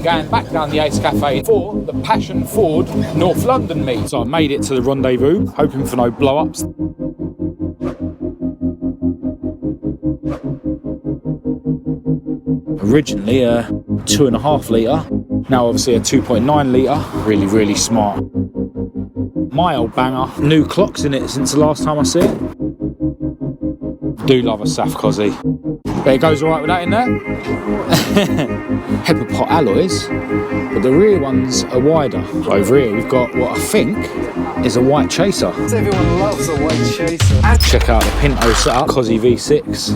going back down the Ace Cafe for the Passionford North London meet. So I made it to the rendezvous, hoping for no blow-ups. Originally a 2.5 litre, now obviously a 2.9 litre. Really, really smart. My old banger. New clocks in it since the last time I see it. Do love a Saf Cozzy. But it goes alright with that in there. Pepper pot alloys, but the rear ones are wider. Over here we've got what I think is a white chaser. Everyone loves a white chaser. Check out the Pinto setup, Cozzy V6.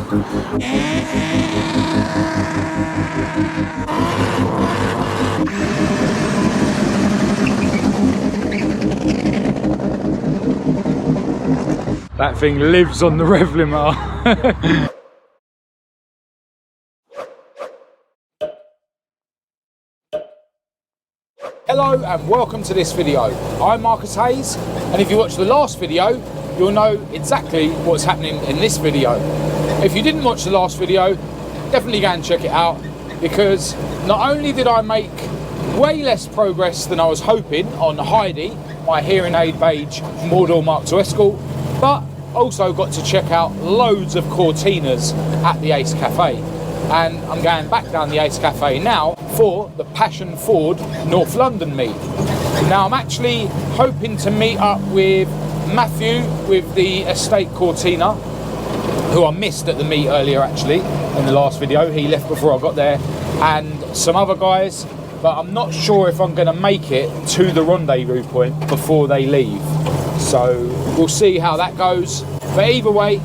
That thing lives on the rev limiter. Hello and welcome to this video. I'm Marcus Hayes, and if you watched the last video, you'll know exactly what's happening in this video. If you didn't watch the last video, definitely go and check it out, because not only did I make way less progress than I was hoping on Heidi, my hearing aid beige Mk1 Escort, but also got to check out loads of Cortinas at the Ace Cafe. And I'm going back down the Ace Cafe now for the Passionford North London meet. Now I'm actually hoping to meet up with Matthew with the Estate Cortina, who I missed at the meet earlier actually in the last video. He left before I got there, and some other guys, but I'm not sure if I'm going to make it to the rendezvous point before they leave. So we'll see how that goes. But either way,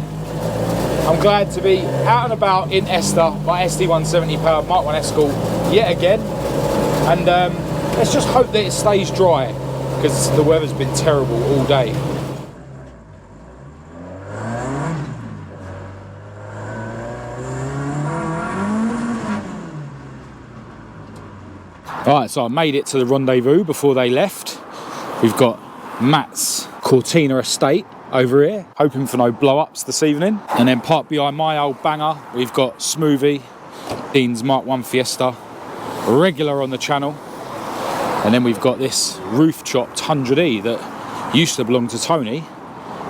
I'm glad to be out and about in Esther by SD170 powered Mk1 Escort yet again. And let's just hope that it stays dry, because the weather's been terrible all day. Alright, so I made it to the rendezvous before they left. We've got Matt's Cortina estate over here, hoping for no blow-ups this evening. And then parked behind my old banger, we've got Smoothie, Dean's Mk1 Fiesta, regular on the channel. And then we've got this roof-chopped 100E that used to belong to Tony,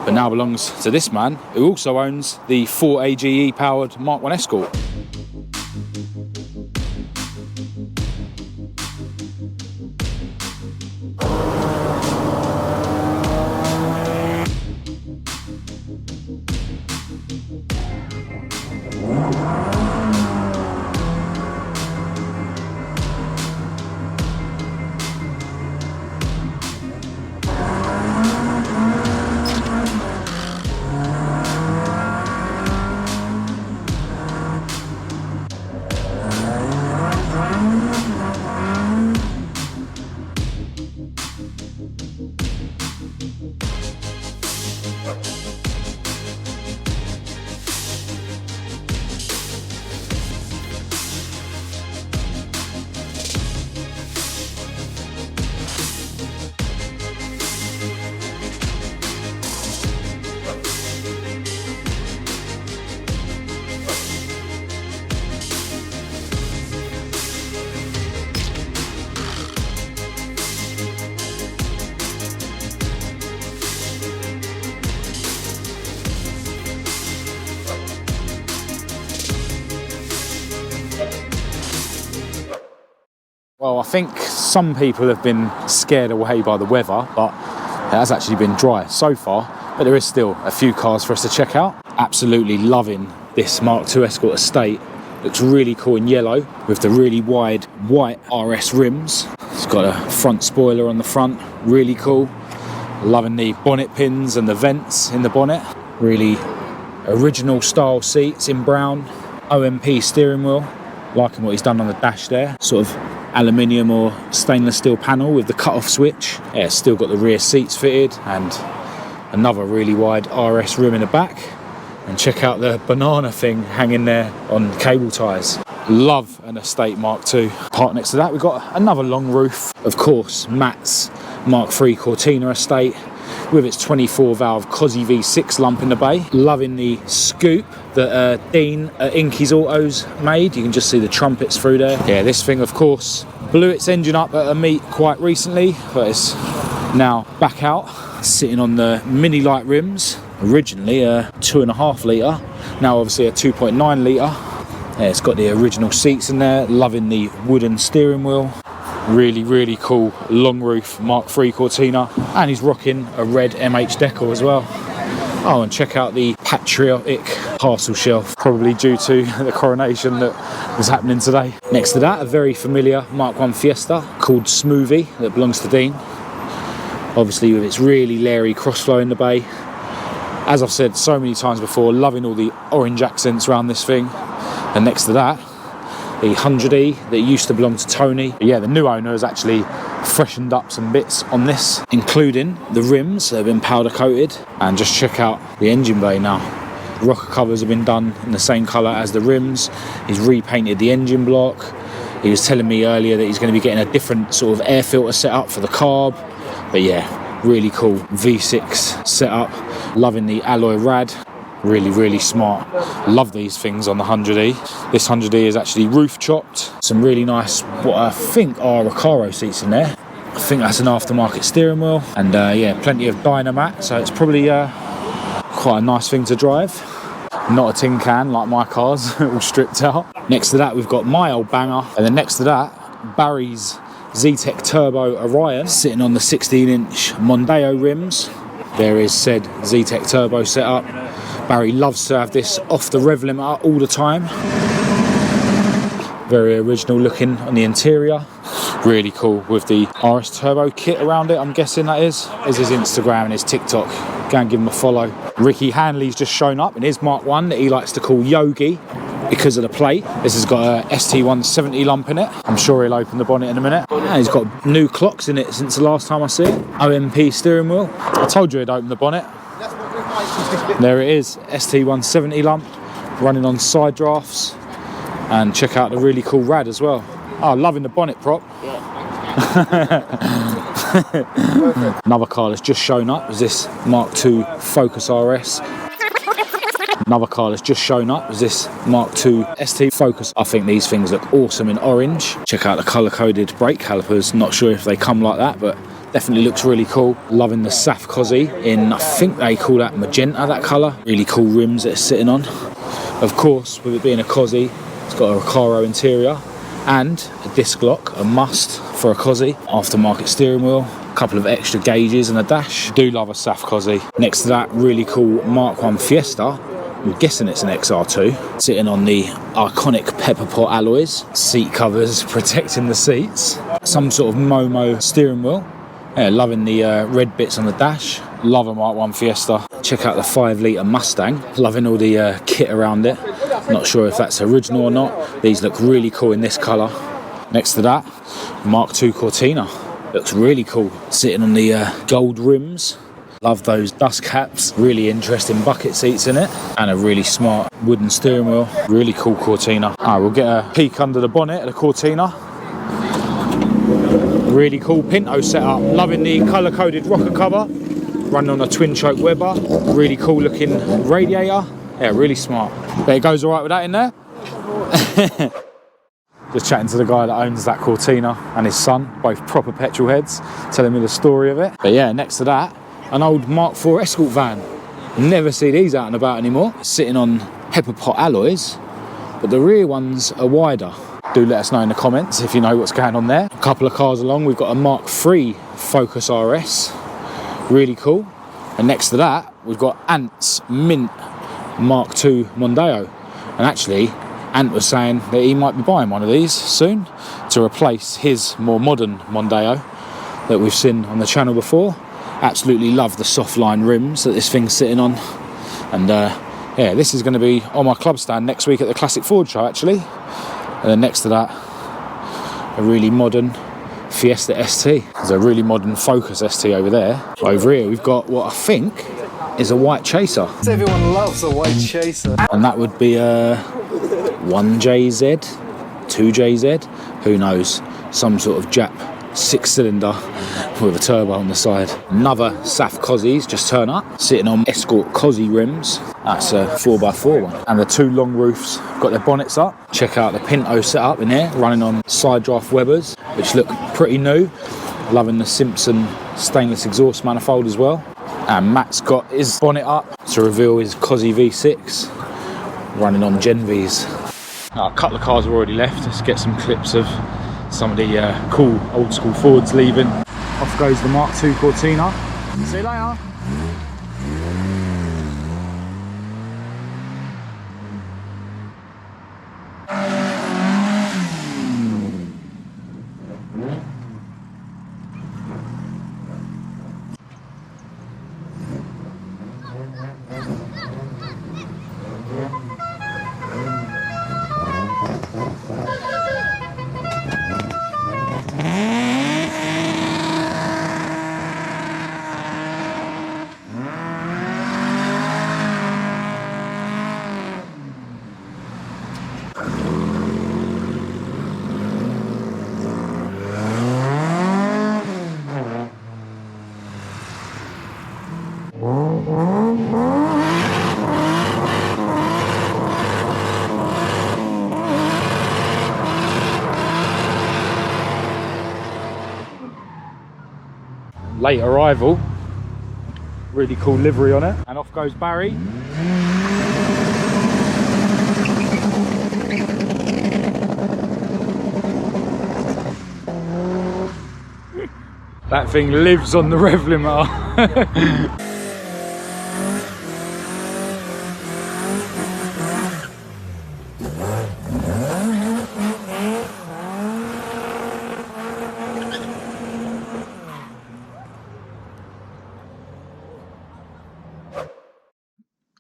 but now belongs to this man, who also owns the 4AGE powered Mk1 Escort. Well, I think some people have been scared away by the weather, but it has actually been dry so far. But there is still a few cars for us to check out. Absolutely loving this Mk2 Escort estate. Looks really cool in yellow with the really wide white RS rims. It's got a front spoiler on the front, really cool. Loving the bonnet pins and the vents in the bonnet. Really original style seats in brown. OMP steering wheel. Liking what he's done on the dash there. Sort of aluminium or stainless steel panel with the cut-off switch. Yeah, it's still got the rear seats fitted and another really wide RS rim in the back. And check out the banana thing hanging there on cable ties. Love an Estate Mark II. Parked next to that, we've got another long roof. Of course, Matt's Mark III Cortina estate with its 24 valve Cozzy V6 lump in the bay. Loving the scoop that Dean at Inky's Autos made. You can just see the trumpets through there. Yeah, this thing of course Blew its engine up at a meet quite recently, but it's now back out, sitting on the mini light rims. Originally a 2.5 litre, now obviously a 2.9 litre. Yeah, it's got the original seats in there, loving the wooden steering wheel. Really cool long roof Mark III Cortina, and he's rocking a red MH decal as well. Oh, and check out the patriotic parcel shelf, probably due to the coronation that was happening today. Next to that, a very familiar Mark 1 Fiesta called Smoothie that belongs to Dean. Obviously with its really leery crossflow in the bay. As I've said so many times before, loving all the orange accents around this thing. And next to that, the 100E that used to belong to Tony. But yeah, the new owner has actually freshened up some bits on this, including the rims that have been powder coated. And just check out the engine bay now. The rocker covers have been done in the same colour as the rims. He's repainted the engine block. He was telling me earlier that he's going to be getting a different sort of air filter set up for the carb. But yeah, really cool V6 setup. Loving the alloy rad. Really smart. Love these things on the 100E. This 100E is actually roof chopped. Some really nice, what I think are Recaro seats in there. I think that's an aftermarket steering wheel. And yeah, plenty of Dynamat, so it's probably quite a nice thing to drive. Not a tin can like my cars, all stripped out. Next to that, we've got my old banger. And then next to that, Barry's Zetec Turbo Orion, sitting on the 16-inch Mondeo rims. There is said Zetec Turbo setup. Barry loves to have this off the rev limiter all the time. Very original looking on the interior. Really cool with the RS Turbo kit around it, I'm guessing that is. There's his Instagram and his TikTok. Go and give him a follow. Ricky Hanley's just shown up in his Mark 1 that he likes to call Yogi because of the plate. This has got a ST170 lump in it. I'm sure he'll open the bonnet in a minute. And he's got new clocks in it since the last time I see it. OMP steering wheel. I told you he'd open the bonnet. There it is, ST170 lump, running on side drafts. And check out the really cool rad as well. Oh, loving the bonnet prop. Another car that's just shown up is this Mark II Focus RS. Another car that's just shown up is this Mark II ST Focus. I think these things look awesome in orange. Check out the colour-coded brake calipers. Not sure if they come like that, but definitely looks really cool. Loving the SAF Cozzy in, I think they call that magenta, that colour. Really cool rims that it's sitting on. Of course, with it being a Cozzy, it's got a Recaro interior and a disc lock, a must for a Cozzy. Aftermarket steering wheel, a couple of extra gauges and a dash. Do love a SAF Cozzy. Next to that, really cool Mark 1 Fiesta. I'm guessing it's an XR2. Sitting on the iconic pepper pot alloys. Seat covers protecting the seats. Some sort of Momo steering wheel. Yeah, loving the red bits on the dash. Love a Mark 1 Fiesta. Check out the 5 litre Mustang. Loving all the kit around it. Not sure if that's original or not. These look really cool in this colour. Next to that, Mark II Cortina. Looks really cool. Sitting on the gold rims. Love those dust caps. Really interesting bucket seats in it. And a really smart wooden steering wheel. Really cool Cortina. Alright, we'll get a peek under the bonnet of the Cortina. Really cool Pinto setup. Loving the colour-coded rocker cover. Running on a twin-choke Weber. Really cool looking radiator. Yeah, really smart. But it goes alright with that in there. Just chatting to the guy that owns that Cortina and his son, both proper petrol heads, telling me the story of it. But yeah, next to that, an old Mark 4 Escort van. Never see these out and about anymore. Sitting on pepper pot alloys, but the rear ones are wider. Do let us know in the comments if you know what's going on there. A couple of cars along, we've got a Mark III Focus RS. Really cool. And next to that, we've got Ant's mint Mark II Mondeo. And actually, Ant was saying that he might be buying one of these soon to replace his more modern Mondeo that we've seen on the channel before. Absolutely love the soft line rims that this thing's sitting on. And yeah, this is going to be on my club stand next week at the Classic Ford show actually. And then next to that, a really modern Fiesta ST. There's a really modern Focus ST over there. Over here we've got what I think is a white chaser. Everyone loves a white chaser. And that would be a 1JZ, 2JZ, who knows, some sort of Jap 6-cylinder with a turbo on the side. Another SAF Cozzies just turn up, sitting on Escort Cozzy rims. That's a 4x4 one. And the two long roofs got their bonnets up. Check out the Pinto setup in here, running on side draft Webers, which look pretty new. Loving the Simpson stainless exhaust manifold as well. And Matt's got his bonnet up to reveal his Cozzy V6, running on Gen Vs. Now, a couple of cars have already left. Let's get some clips of some of the cool old school Fords leaving. Off goes the Mark II Cortina. See you later. Late arrival, really cool livery on it, and off goes Barry. That thing lives on the rev limiter.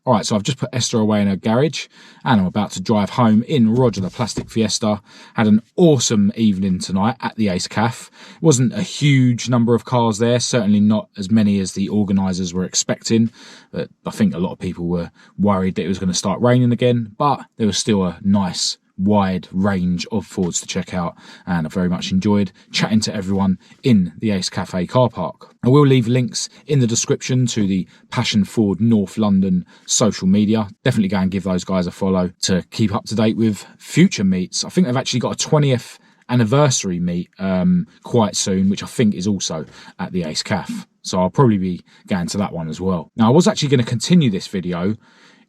Alright, so I've just put Esther away in her garage and I'm about to drive home in Roger the Plastic Fiesta. Had an awesome evening tonight at the Ace Cafe. Wasn't a huge number of cars there, certainly not as many as the organisers were expecting. But I think a lot of people were worried that it was going to start raining again, but there was still a nice wide range of Fords to check out, and I very much enjoyed chatting to everyone in the Ace Cafe car park. I will leave links in the description to the Passionford North London social media. Definitely go and give those guys a follow to keep up to date with future meets. I think they've actually got a 20th anniversary meet quite soon, which I think is also at the Ace Cafe. So I'll probably be going to that one as well. Now, I was actually going to continue this video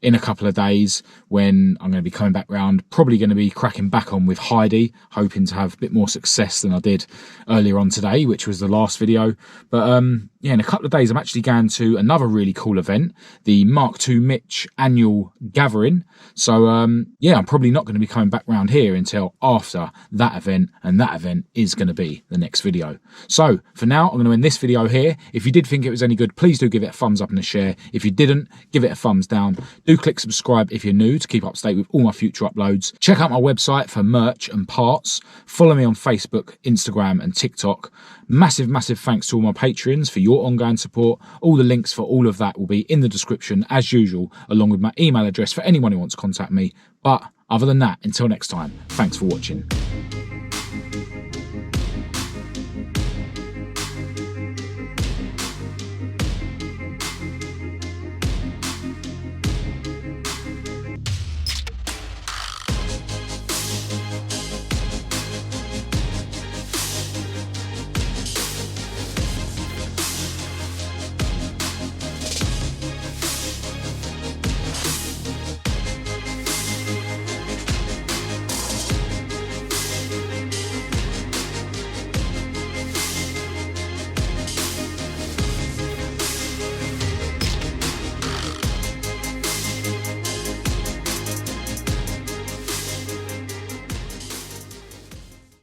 in a couple of days when I'm going to be coming back round, probably going to be cracking back on with Heidi, hoping to have a bit more success than I did earlier on today, which was the last video. But yeah, in a couple of days, I'm actually going to another really cool event, the Mark II Mitch annual gathering. So yeah, I'm probably not going to be coming back round here until after that event, and that event is going to be the next video. So for now, I'm going to end this video here. If you did think it was any good, please do give it a thumbs up and a share. If you didn't, give it a thumbs down. Do click subscribe if you're new to keep up to date with all my future uploads. Check out my website for merch and parts. Follow me on Facebook, Instagram and TikTok. Massive thanks to all my Patreons for your ongoing support. All the links for all of that will be in the description as usual, along with my email address for anyone who wants to contact me. But other than that, until next time, thanks for watching.